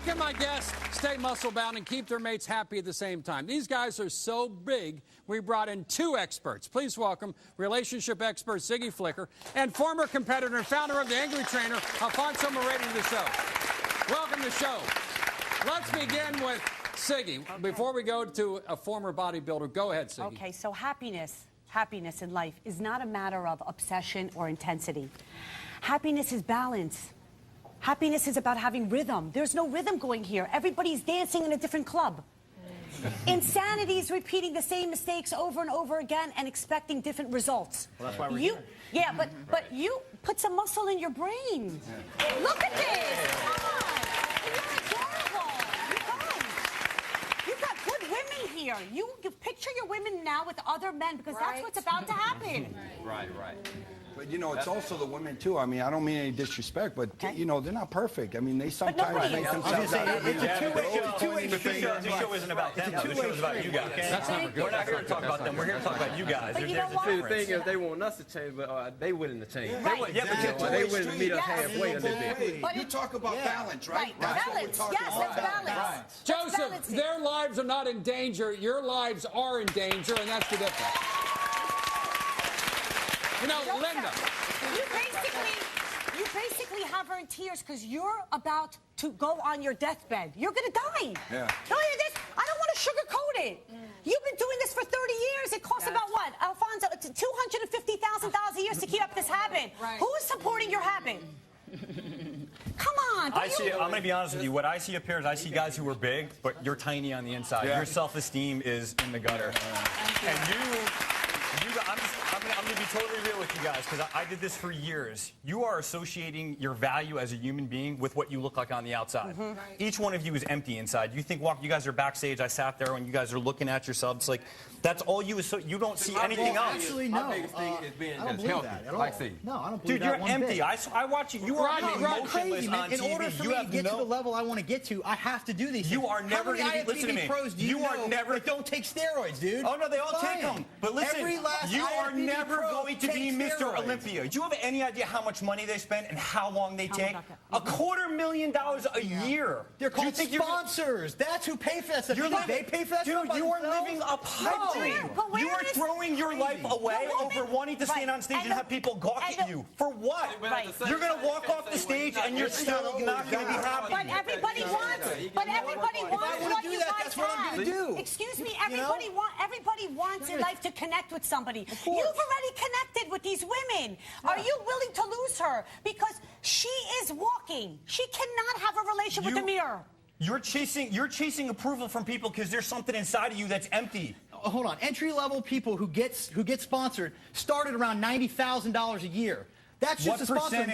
can my guests stay muscle-bound and keep their mates happy at the same time? These guys are so big, we brought in two experts. Please welcome relationship expert Siggy Flicker and former competitor and founder of the Angry Trainer, Alfonso Moretti, to the show. Welcome to the show. Let's begin with Siggy. Okay. Before we go to a former bodybuilder, go ahead, Siggy. Okay, so happiness in life is not a matter of obsession or intensity. Happiness is balance. Happiness is about having rhythm. There's no rhythm going here. Everybody's dancing in a different club. Insanity is repeating the same mistakes over and over again and expecting different results. Well, that's why we're here. Yeah, but you put some muscle in your brain. Yeah. Look at this. Come on. You're adorable. You guys. You've got good women here. You picture your women now with other men because that's what's about to happen. Right. But, you know, it's also the women, too. I mean, I don't mean any disrespect, but, you know, they're not perfect. I mean, they sometimes make themselves out. It's a two-way show. The show isn't about them. The show's about you guys. That's not good. We're not here to talk about them. We're here to talk about you guys. But you know what? The thing is, they want us to change, but they willing to change. Right. They willing to meet us halfway a little bit. You talk about balance, right? That's what we're talking about. Yes, that's balance. Joseph, their lives are not in danger. Your lives are in danger, and that's the difference. You know, Linda. You basically have her in tears because you're about to go on your deathbed. You're going to die. Yeah. Don't you this? I don't want to sugarcoat it. You've been doing this for 30 years. It costs about what, Alfonso? $250,000 a year to keep up this habit. Right. Who is supporting your habit? Come on. I'm going to be honest with you. What I see up here is I see guys who are big, but you're tiny on the inside. Yeah. Your self-esteem is in the gutter. And I'm going to be totally real with you guys because I did this for years. You are associating your value as a human being with what you look like on the outside. Each one of you is empty inside. You think, you guys are backstage. I sat there and you guys are looking at yourselves. Like, that's all you you don't see anything else. Actually, no. My biggest thing is being as healthy. I see. No, I don't believe that. Dude, you're empty. I watch you. You are crazy, man. In order for me to get to the level I want to get to, I have to do these things. You are never going to listen to me. You are never. Don't take steroids, dude. Oh no, they all take them. But listen, you are never going to be Mr. Olympia. Do you have any idea how much money they spend and how long they take? $250,000 a year. They're called sponsors. That's who pay for that stuff. They pay for that stuff. Dude, you are living a pipe dream. You are throwing your life away over wanting to stand on stage and have people gawk at you. For what? You're going to walk off the stage and you're still not going to be happy. But everybody wants what you guys have. Excuse me, everybody wants in life to connect with somebody. You've already connected with these women. Are you willing to lose her? Because she is walking. She cannot have a relation with the mirror. You're chasing approval from people because there's something inside of you that's empty. Hold on. Entry-level people who get sponsored started around $90,000 a year. That's just a sponsor.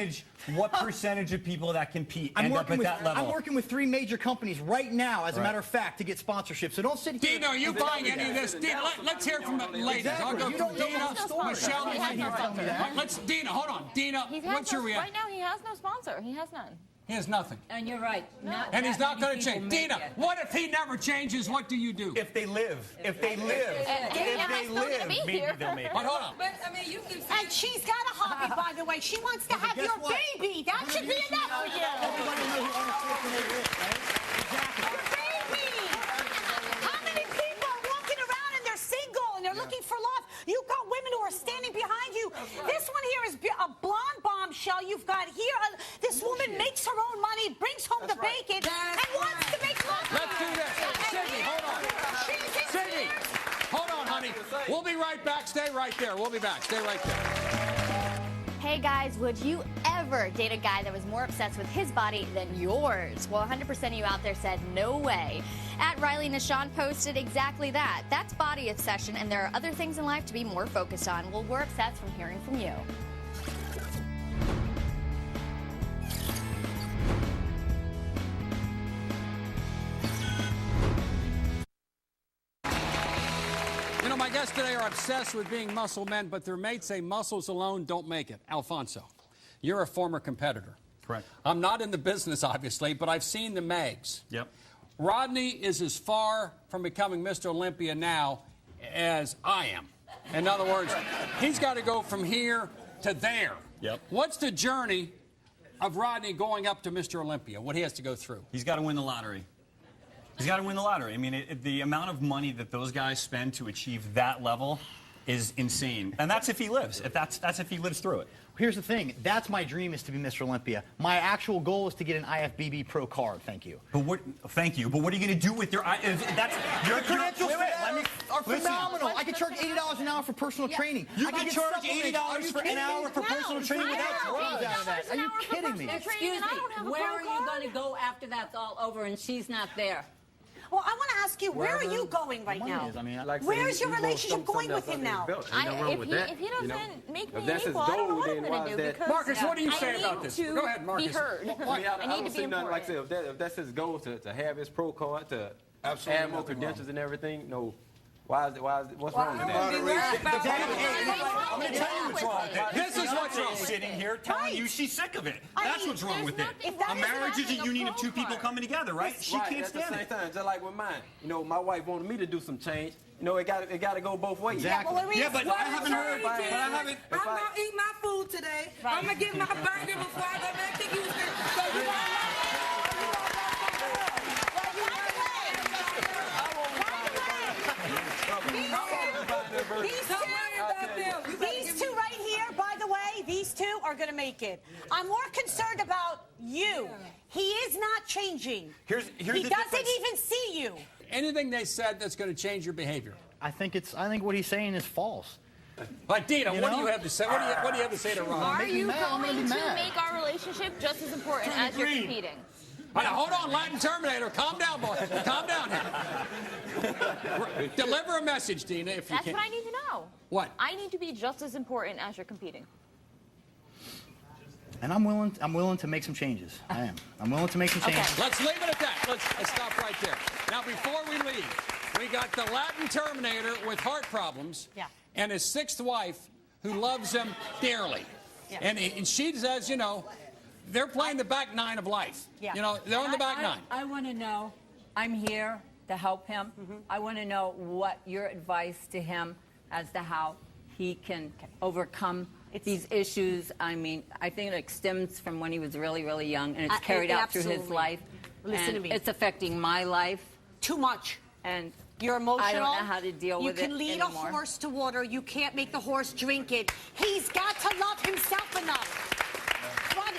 What percentage of people that compete end up at that level? I'm working with 3 major companies right now, as a matter of fact, to get sponsorship. So don't sit here. Dina, are you buying any of this? Dina, let's hear from the ladies. Exactly. I'll go you from don't Dina, know Michelle, and Dina, hold on. Dina, what's your reaction? Right now, he has no sponsor. He has none. He has nothing. And you're right. And he's not going to change. Dina, what if he never changes? What do you do? If they live. Maybe they'll make it. But hold on. But, I mean, you can say... And she's got a hobby, by the way. She wants to have your baby. That should be enough for you. Everybody knows who Arnold Schwarzenegger is, right? Exactly. Your baby. How many people are walking around and they're single and they're looking for love? You've got women who are standing behind you. This one here is a blonde bombshell. You've got here, this woman makes her own money, brings home the bacon, and wants to make love. Let's do this. Siggy, hold on. Siggy, hold on, honey. We'll be right back. Stay right there. We'll be back. Stay right there. Hey guys, would you ever date a guy that was more obsessed with his body than yours? Well, 100% of you out there said no way. At Riley Nishan posted exactly that. That's body obsession, and there are other things in life to be more focused on. Well, we're obsessed from hearing from you. You know, my guests today are obsessed with being muscle men, but their mates say muscles alone don't make it. Alfonso, you're a former competitor. Correct. I'm not in the business, obviously, but I've seen the mags. Yep. Rodney is as far from becoming Mr. Olympia now as I am. In other words, he's got to go from here to there. Yep. What's the journey of Rodney going up to Mr. Olympia, what he has to go through? He's got to win the lottery. He's got to win the lottery. I mean, the amount of money that those guys spend to achieve that level is insane. And that's if he lives. That's if he lives through it. Here's the thing. That's my dream, is to be Mr. Olympia. My actual goal is to get an IFBB Pro card. Thank you. Thank you. But what are you going to do with your? That's your credentials are phenomenal. I can charge $80 an hour for personal training. You can charge $80 for an hour for personal training without drugs out of that. Are you kidding me? Excuse me. Where are you going to go after that's all over and she's not there? Well, I want to ask you, where are you going right now? Where is your relationship going with him now? If he doesn't make me equal, I don't know what I'm going to do. Because Marcus, what do you say about this? Go ahead, Marcus. Be heard. I need to be important. Like I said, if that's his goal, to have his pro card, to add more credentials and everything, no. What's wrong with that? I'm going to tell you what's wrong with it. This is what's wrong. Sitting here telling you she's sick of it. That's what's wrong with it. A marriage is a union of two people coming together, right? She can't stand it. At the same time, just like with mine. You know, my wife wanted me to do some change. You know, it got to go both ways. Exactly. Yeah, but I haven't heard. But I haven't. I'm gonna eat my food today. I'm gonna get my burger before I go back to Houston. So you These two right here, by the way, these two are going to make it. I'm more concerned about you. He is not changing. He doesn't even see you. Anything they said that's going to change your behavior? I think what he's saying is false. But Dina, what do you have to say? What do you have to say to Ron? Are you going to make our relationship just as important as you're competing? Hold on, Latin Terminator. Calm down, boy. Calm down here. Deliver a message, Dina, if you can. That's what I need to know. What? I need to be just as important as you're competing. And I'm willing to make some changes. I am. I'm willing to make some changes. Okay. Let's leave it at that. Let's stop right there. Now, before we leave, we got the Latin Terminator with heart problems and his sixth wife who loves him dearly. Yeah. And she says, you know, they're playing the back nine of life. Yeah. You know, they're on the back nine. I want to know, I'm here to help him. I want to know what your advice to him as to how he can overcome these issues. I mean, I think it stems from when he was really, really young, and it's carried out through his life. Listen to me. It's affecting my life. Too much. And you're emotional. I don't know how to deal with it anymore. You can lead a horse to water. You can't make the horse drink it. He's got to love himself enough. But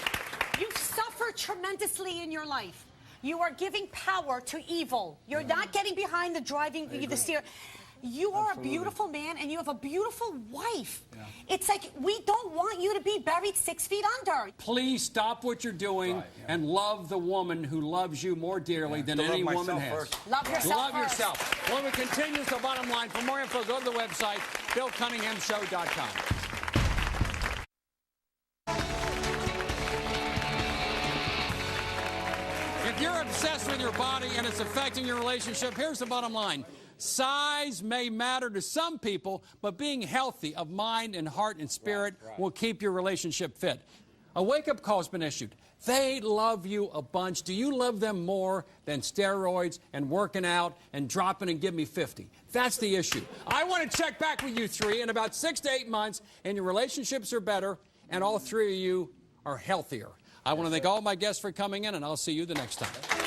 you've suffered tremendously in your life. You are giving power to evil. You're not getting behind the steer. You are a beautiful man, and you have a beautiful wife. Yeah. It's like, we don't want you to be buried 6 feet under. Please stop what you're doing and love the woman who loves you more dearly than any woman has. First. Love yourself Love yourself. When we continue, the bottom line. For more info, go to the website, BillCunninghamShow.com. If you're obsessed with your body and it's affecting your relationship, here's the bottom line. Size may matter to some people, but being healthy of mind and heart and spirit will keep your relationship fit. A wake-up call has been issued. They love you a bunch. Do you love them more than steroids and working out and dropping and give me 50? That's the issue. I want to check back with you three in about 6 to 8 months, and your relationships are better, and all three of you are healthier. I want to thank all my guests for coming in, and I'll see you the next time.